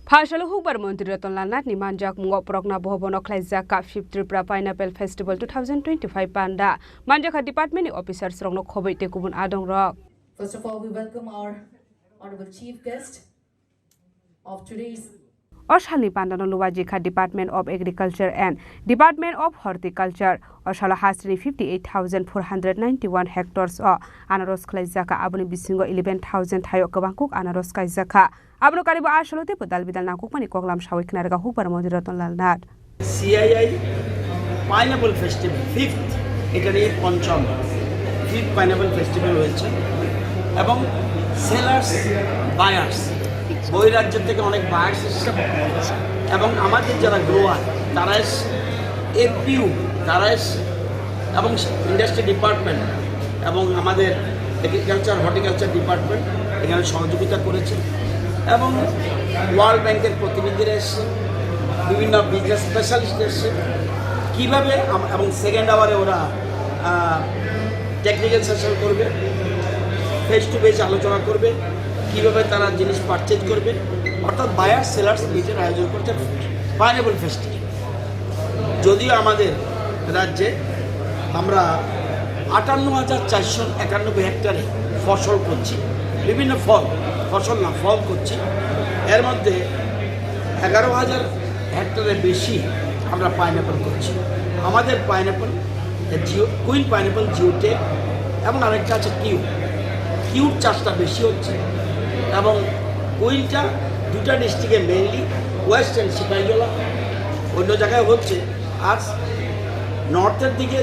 Phashalo Hukbar Mantri Ratan Lalnath ni manjak mungok prokna bhobono khlaijak ka 5th Tripura Pineapple Festival 2025 panda manjak department officers rongno khobei te kubun adong rok. First of all, we welcome our honorable chief guest of today's Oshali Pandano Luwajika Department of Agriculture and Department of Horticulture Oshala Hasri 58,491 hectares o anaros khlaijaka abuni bisingo 11,000 thayo kabangkuk anaros kaijaka abno karibo ashalote podal bidal nakuk mani koglam shawiknarga hukbar Mantri Ratan Lalnath CII Pineapple Festival 5th এটা নিয়ে পঞ্চম 5th Pineapple Festival হয়েছে এবং sellers buyers বহিরাজ্য থেকে অনেক buyers এসেছে এবং আমাদের যারা গ্রোয়ার তারা এপিইউ তারা এবং ইন্ডাস্ট্রি ডিপার্টমেন্ট এবং আমাদের এগ্রিকালচার হর্টিকালচার ডিপার্টমেন্ট এখানে সহযোগিতা করেছে এবং ওয়ার্ল্ড ব্যাংকের প্রতিনিধিরা এসে বিভিন্ন বিজনেস স্পেশালিস্ট এসে কীভাবে এবং সেকেন্ড আওয়ারে ওরা টেকনিক্যাল সেশন করবে ফেস টু ফেস আলোচনা করবে কীভাবে তারা জিনিস পারচেজ করবে অর্থাৎ বায়ার সেলার্স মিটের আয়োজন করছে পাইনাপল ফেস্টিভ্যাল। যদিও আমাদের রাজ্যে আমরা 58,491 হেক্টরে ফসল করছি, বিভিন্ন ফল করছি, এর মধ্যে 11,000 হেক্টরের বেশি আমরা পাইনাপল করছি। আমাদের পাইনাপল কুইন পাইনাপল জিওটেক এবং আরেকটা আছে কিউর চাষটা বেশি হচ্ছে এবং কুইনটা দুটা ডিস্ট্রিক্টে মেইনলি ওয়েস্ট অ্যান্ড সিপাহীজলা অন্য জায়গায় হচ্ছে আর নর্থের দিকে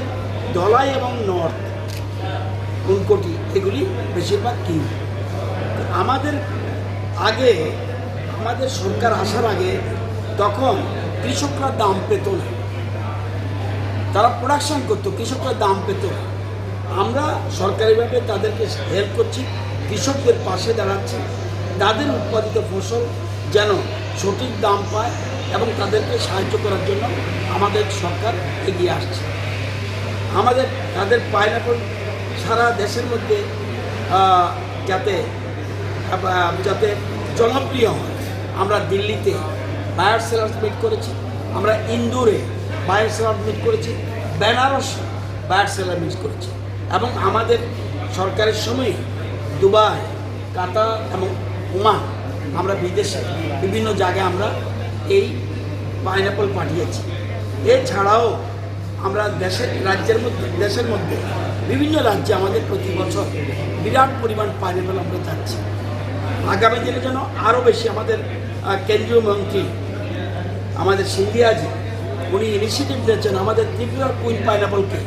ধলাই এবং নর্থ উনকোটি এগুলি বেশিরভাগ কিউ। আমাদের সরকার আসার আগে তখন কৃষকরা দাম পেত না, তারা প্রোডাকশন করতো, কৃষকরা দাম পেত না। আমরা সরকারিভাবে তাদেরকে হেল্প করছি, কৃষকদের পাশে দাঁড়াচ্ছি, তাদের উৎপাদিত ফসল যেন সঠিক দাম পায় এবং তাদেরকে সাহায্য করার জন্য আমাদের সরকার এগিয়ে আসছে। তাদের পাইনাপল সারা দেশের মধ্যে যাতে জনপ্রিয় হয়, আমরা দিল্লিতে বায়ার সেলার্স মিট করেছি, আমরা ইন্দোরে বায়ার সেলার মিট করেছি, বেনারসে বায়ার সেলার মিট করেছি এবং আমাদের সরকারের সময় দুবাই, কাতার এবং ওমান আমরা বিদেশে বিভিন্ন জায়গায় আমরা এই পাইনাপল পাঠিয়েছি। এছাড়াও আমরা দেশের মধ্যে বিভিন্ন রাজ্যে আমাদের প্রতি বছর বিরাট পরিমাণ পাইনাপল আমরা যাচ্ছি। আগামী দিনে যেন আরও বেশি আমাদের কেন্দ্রীয় মন্ত্রী আমাদের সিন্ধিয়াজি উনি ইনিশিয়েটিভ নিয়েছেন আমাদের ত্রিপুরার কুইন পাইনাপলকে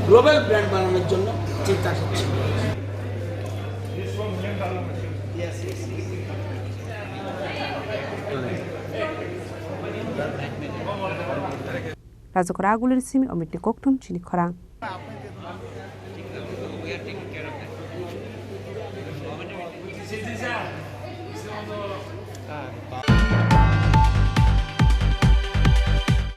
গ্লোবাল ব্র্যান্ড বানানোর জন্য চিন্তা করছে। Razokora Agulir Simi Omitni Koktum Chini Khorang